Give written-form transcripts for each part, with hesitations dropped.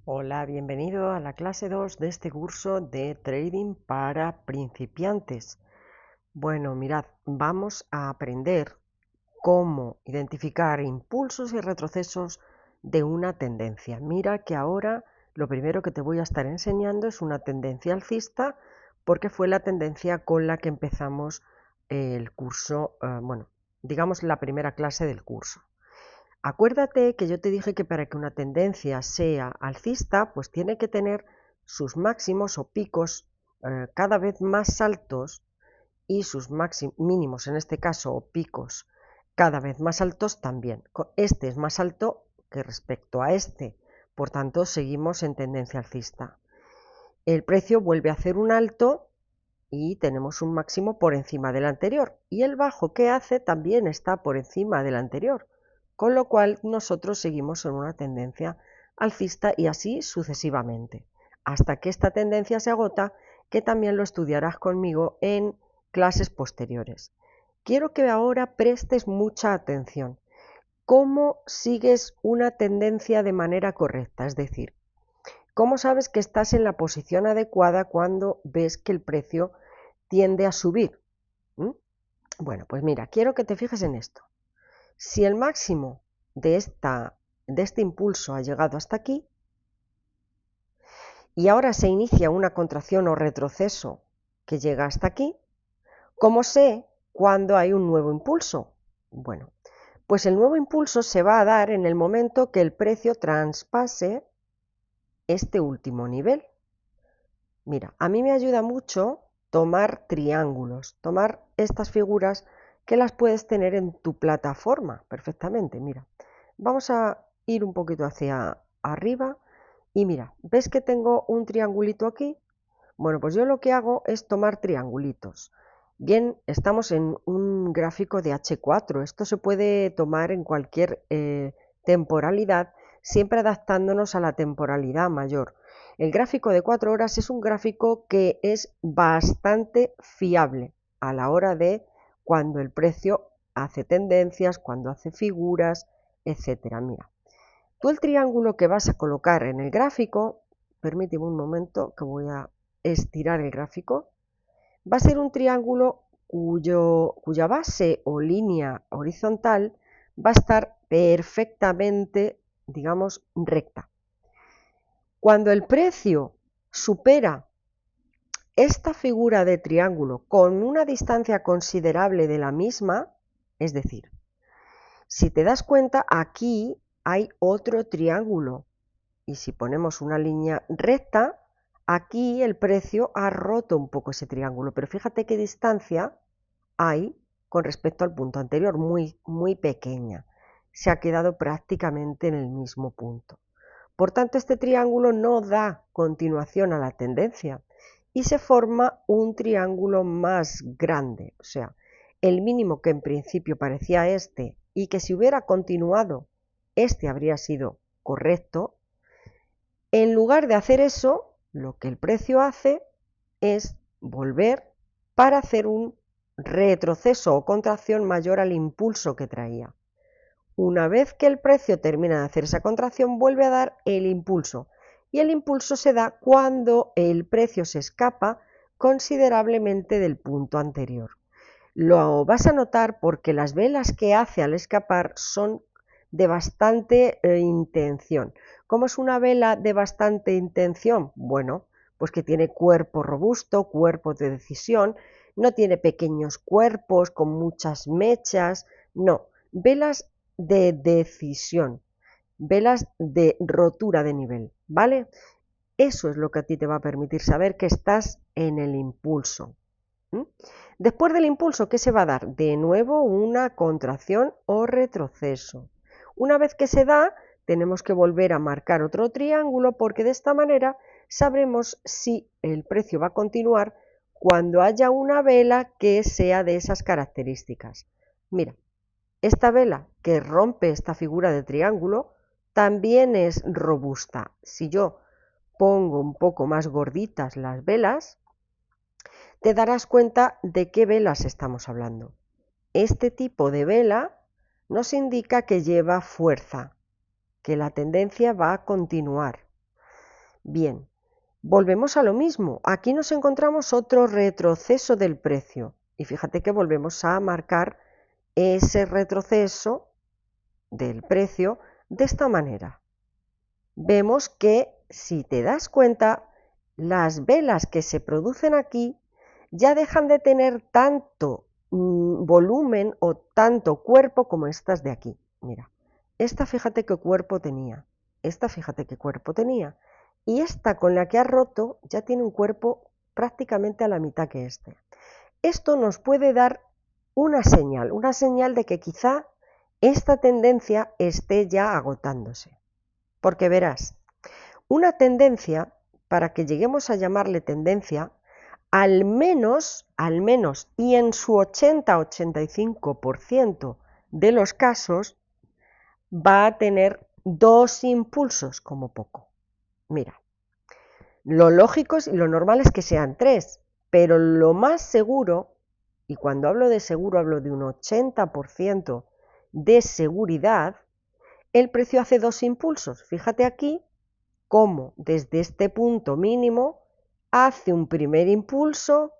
Hola, bienvenido a la clase 2 de este curso de trading para principiantes. Bueno, mirad, vamos a aprender cómo identificar impulsos y retrocesos de una tendencia. Mira que ahora lo primero que te voy a estar enseñando es una tendencia alcista porque fue la tendencia con la que empezamos el curso, bueno, digamos la primera clase del curso. Acuérdate que yo te dije que para que una tendencia sea alcista, pues tiene que tener sus máximos o picos cada vez más altos y sus mínimos, en este caso, o picos cada vez más altos también. Este es más alto que respecto a este, por tanto seguimos en tendencia alcista. El precio vuelve a hacer un alto y tenemos un máximo por encima del anterior, y el bajo que hace también está por encima del anterior, con lo cual nosotros seguimos en una tendencia alcista y así sucesivamente, hasta que esta tendencia se agota, que también lo estudiarás conmigo en clases posteriores. Quiero que ahora prestes mucha atención. ¿Cómo sigues una tendencia de manera correcta? Es decir, ¿cómo sabes que estás en la posición adecuada cuando ves que el precio tiende a subir? ¿Mm? Bueno, pues mira, quiero que te fijes en esto. Si el máximo de este impulso ha llegado hasta aquí y ahora se inicia una contracción o retroceso que llega hasta aquí, ¿cómo sé cuándo hay un nuevo impulso? Bueno, pues el nuevo impulso se va a dar en el momento que el precio traspase este último nivel. Mira, a mí me ayuda mucho tomar triángulos, tomar estas figuras que las puedes tener en tu plataforma perfectamente. Mira, vamos a ir un poquito hacia arriba y mira, ¿ves que tengo un triangulito aquí? Bueno, pues yo lo que hago es tomar triangulitos. Bien, estamos en un gráfico de H4. Esto se puede tomar en cualquier temporalidad, siempre adaptándonos a la temporalidad mayor. El gráfico de 4 horas es un gráfico que es bastante fiable a la hora de cuando el precio hace tendencias, cuando hace figuras, etcétera. Mira, tú el triángulo que vas a colocar en el gráfico, permíteme un momento que voy a estirar el gráfico, va a ser un triángulo cuya base o línea horizontal va a estar perfectamente, digamos, recta. Cuando el precio supera esta figura de triángulo con una distancia considerable de la misma, es decir, si te das cuenta, aquí hay otro triángulo y si ponemos una línea recta, aquí el precio ha roto un poco ese triángulo, pero fíjate qué distancia hay con respecto al punto anterior, muy pequeña. Se ha quedado prácticamente en el mismo punto. Por tanto, este triángulo no da continuación a la tendencia y se forma un triángulo más grande. O sea, el mínimo que en principio parecía este y que si hubiera continuado este habría sido correcto, en lugar de hacer eso, lo que el precio hace es volver para hacer un retroceso o contracción mayor al impulso que traía. Una vez que el precio termina de hacer esa contracción, vuelve a dar el impulso. Y el impulso se da cuando el precio se escapa considerablemente del punto anterior. Lo vas a notar porque las velas que hace al escapar son de bastante intención. ¿Cómo es una vela de bastante intención? Bueno, pues que tiene cuerpo robusto, cuerpo de decisión, no tiene pequeños cuerpos con muchas mechas, no, velas de decisión, velas de rotura de nivel, ¿vale? Eso es lo que a ti te va a permitir saber que estás en el impulso. Después del impulso, ¿qué se va a dar? De nuevo una contracción o retroceso. Una vez que se da, tenemos que volver a marcar otro triángulo porque de esta manera sabremos si el precio va a continuar cuando haya una vela que sea de esas características. Mira, esta vela que rompe esta figura de triángulo también es robusta. Si yo pongo un poco más gorditas las velas, te darás cuenta de qué velas estamos hablando. Este tipo de vela nos indica que lleva fuerza, que la tendencia va a continuar. Bien, volvemos a lo mismo. Aquí nos encontramos otro retroceso del precio. Y fíjate que volvemos a marcar ese retroceso del precio de esta manera. Vemos que, si te das cuenta, las velas que se producen aquí ya dejan de tener tanto volumen o tanto cuerpo como estas de aquí. Mira, esta fíjate qué cuerpo tenía, esta fíjate qué cuerpo tenía, y esta con la que ha roto ya tiene un cuerpo prácticamente a la mitad que este. Esto nos puede dar una señal de que quizá esta tendencia esté ya agotándose. Porque verás, una tendencia, para que lleguemos a llamarle tendencia, al menos, y en su 80-85% de los casos, va a tener dos impulsos como poco. Mira, lo lógico y lo normal es que sean tres, pero lo más seguro, y cuando hablo de seguro hablo de un 80% de seguridad, el precio hace dos impulsos. Fíjate aquí cómo desde este punto mínimo hace un primer impulso,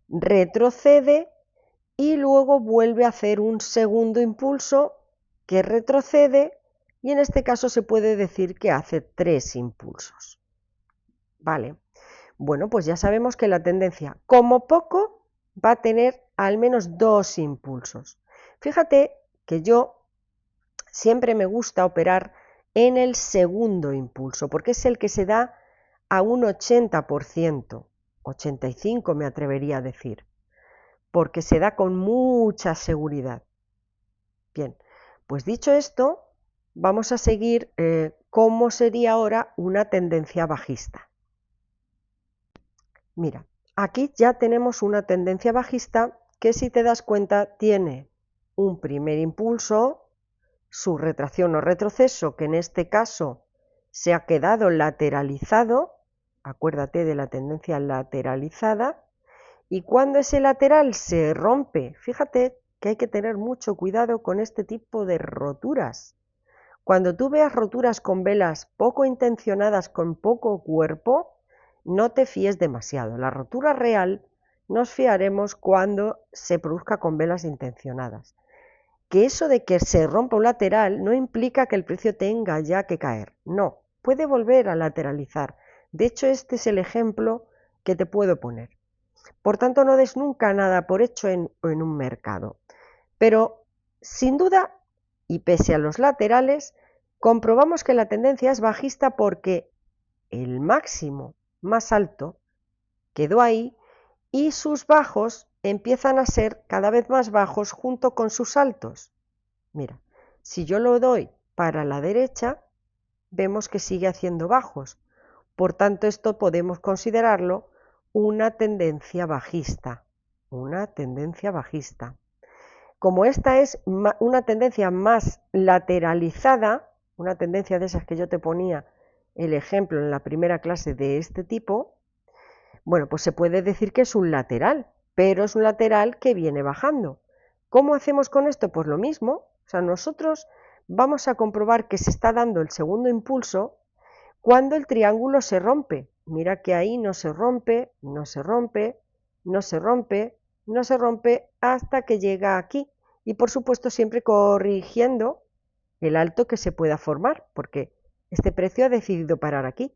retrocede y luego vuelve a hacer un segundo impulso que retrocede, y en este caso se puede decir que hace tres impulsos. Vale, bueno, pues ya sabemos que la tendencia como poco va a tener al menos dos impulsos. Fíjate que yo siempre me gusta operar en el segundo impulso, porque es el que se da a un 80%, 85% me atrevería a decir, porque se da con mucha seguridad. Bien, pues dicho esto, vamos a seguir cómo sería ahora una tendencia bajista. Mira, aquí ya tenemos una tendencia bajista que, si te das cuenta, tiene un primer impulso, su retracción o retroceso, que en este caso se ha quedado lateralizado, acuérdate de la tendencia lateralizada, y cuando ese lateral se rompe, fíjate que hay que tener mucho cuidado con este tipo de roturas. Cuando tú veas roturas con velas poco intencionadas, con poco cuerpo, no te fíes demasiado. La rotura real nos fiaremos cuando se produzca con velas intencionadas. Que eso de que se rompa un lateral no implica que el precio tenga ya que caer. No, puede volver a lateralizar. De hecho, este es el ejemplo que te puedo poner. Por tanto, no des nunca nada por hecho en un mercado. Pero, sin duda, y pese a los laterales, comprobamos que la tendencia es bajista porque el máximo más alto quedó ahí y sus bajos empiezan a ser cada vez más bajos junto con sus altos. Mira, si yo lo doy para la derecha, vemos que sigue haciendo bajos. Por tanto, esto podemos considerarlo una tendencia bajista. Una tendencia bajista. Como esta es una tendencia más lateralizada, una tendencia de esas que yo te ponía el ejemplo en la primera clase de este tipo, bueno, pues se puede decir que es un lateral, pero es un lateral que viene bajando. ¿Cómo hacemos con esto? Pues lo mismo. O sea, nosotros vamos a comprobar que se está dando el segundo impulso cuando el triángulo se rompe. Mira que ahí no se rompe, no se rompe, no se rompe, no se rompe hasta que llega aquí. Y por supuesto siempre corrigiendo el alto que se pueda formar, porque este precio ha decidido parar aquí,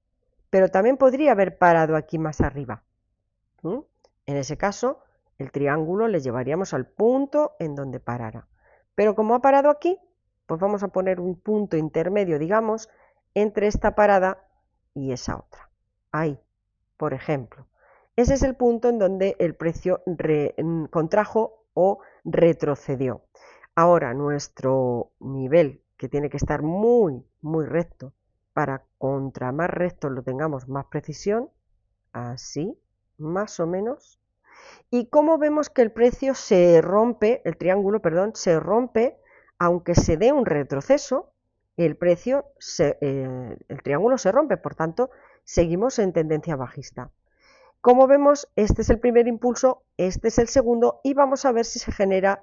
pero también podría haber parado aquí más arriba. En ese caso, el triángulo le llevaríamos al punto en donde parara. Pero como ha parado aquí, pues vamos a poner un punto intermedio, digamos, entre esta parada y esa otra. Ahí, por ejemplo. Ese es el punto en donde el precio contrajo o retrocedió. Ahora, nuestro nivel, que tiene que estar muy, muy recto, para contra más recto lo tengamos más precisión, así, más o menos. Y cómo vemos que el precio se rompe, el triángulo, perdón, se rompe, aunque se dé un retroceso, el triángulo se rompe, por tanto, seguimos en tendencia bajista. Como vemos, este es el primer impulso, este es el segundo, y vamos a ver si se genera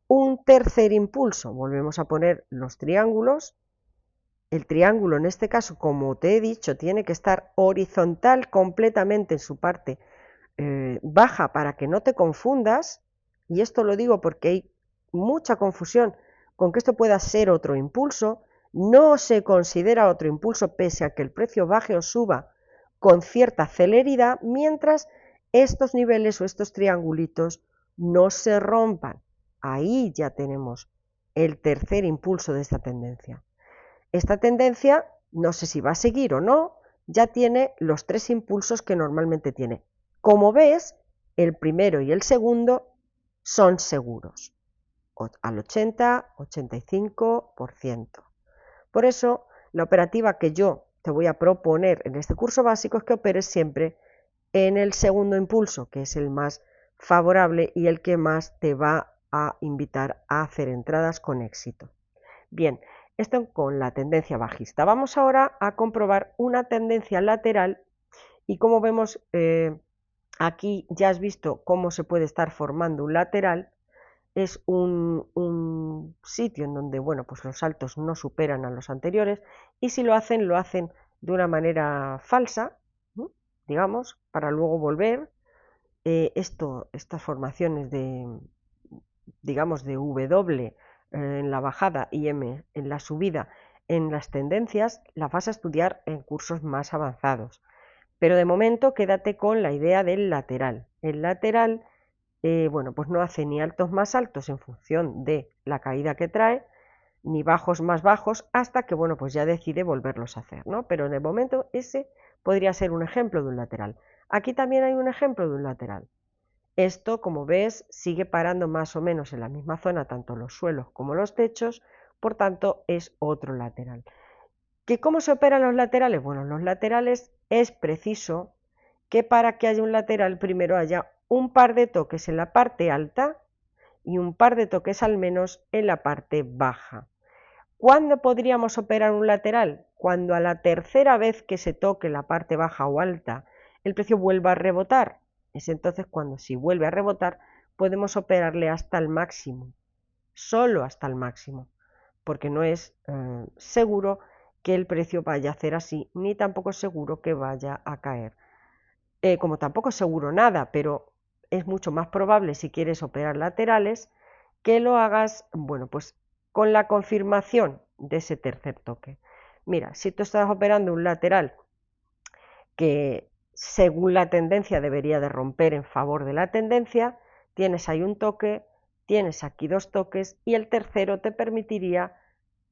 un tercer impulso. Volvemos a poner los triángulos el triángulo en este caso, como te he dicho, tiene que estar horizontal completamente en su parte baja para que no te confundas, y esto lo digo porque hay mucha confusión con que esto pueda ser otro impulso. No se considera otro impulso pese a que el precio baje o suba con cierta celeridad, mientras estos niveles o estos triangulitos no se rompan. Ahí ya tenemos el tercer impulso de esta tendencia. Esta tendencia, no sé si va a seguir o no, ya tiene los tres impulsos que normalmente tiene. Como ves, el primero y el segundo son seguros, al 80-85%. Por eso, la operativa que yo te voy a proponer en este curso básico es que operes siempre en el segundo impulso, que es el más favorable y el que más te va a invitar a hacer entradas con éxito. Bien, esto con la tendencia bajista. Vamos ahora a comprobar una tendencia lateral y como vemos aquí ya has visto cómo se puede estar formando un lateral. Es un sitio en donde bueno, pues los saltos no superan a los anteriores y si lo hacen de una manera falsa, digamos, para luego volver. Estas formaciones digamos, de W en la bajada y M en la subida en las tendencias, las vas a estudiar en cursos más avanzados. Pero de momento quédate con la idea del lateral. El lateral, bueno, pues no hace ni altos más altos en función de la caída que trae, ni bajos más bajos, hasta que, bueno, pues ya decide volverlos a hacer, ¿no? Pero de momento ese podría ser un ejemplo de un lateral. Aquí también hay un ejemplo de un lateral. Esto, como ves, sigue parando más o menos en la misma zona, tanto los suelos como los techos, por tanto es otro lateral. ¿Cómo se operan los laterales? Bueno, los laterales es preciso que para que haya un lateral primero haya un par de toques en la parte alta y un par de toques al menos en la parte baja. ¿Cuándo podríamos operar un lateral? Cuando a la tercera vez que se toque la parte baja o alta el precio vuelva a rebotar. Es entonces cuando, si vuelve a rebotar, podemos operarle hasta el máximo, solo hasta el máximo, porque no es seguro que el precio vaya a hacer así, ni tampoco es seguro que vaya a caer. Como tampoco es seguro nada, pero es mucho más probable si quieres operar laterales que lo hagas, bueno, pues con la confirmación de ese tercer toque. Mira, si tú estás operando un lateral que según la tendencia debería de romper en favor de la tendencia, tienes ahí un toque, tienes aquí dos toques y el tercero te permitiría,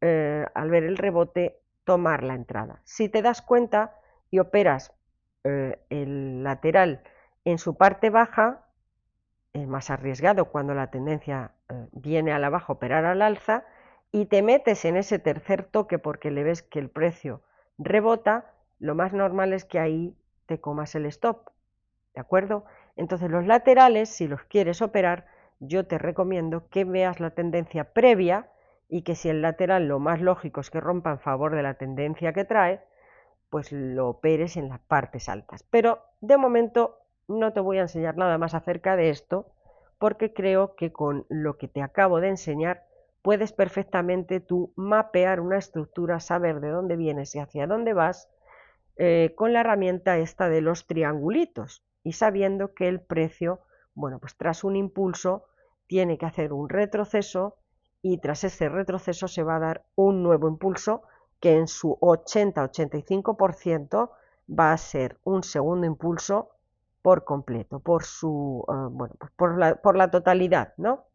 al ver el rebote, tomar la entrada. Si te das cuenta y operas el lateral en su parte baja, es más arriesgado cuando la tendencia viene a la baja operar al alza y te metes en ese tercer toque porque le ves que el precio rebota, lo más normal es que ahí te comas el stop, ¿de acuerdo? Entonces los laterales, si los quieres operar, yo te recomiendo que veas la tendencia previa y que si el lateral lo más lógico es que rompa en favor de la tendencia que trae, pues lo operes en las partes altas. Pero de momento no te voy a enseñar nada más acerca de esto porque creo que con lo que te acabo de enseñar puedes perfectamente tú mapear una estructura, saber de dónde vienes y hacia dónde vas con la herramienta esta de los triangulitos y sabiendo que el precio, bueno, pues tras un impulso tiene que hacer un retroceso y tras ese retroceso se va a dar un nuevo impulso que en su 80-85% va a ser un segundo impulso por completo, por su, bueno, pues por la totalidad, ¿no?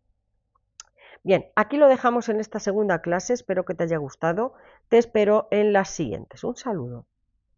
Bien, aquí lo dejamos en esta segunda clase, espero que te haya gustado, te espero en las siguientes. Un saludo.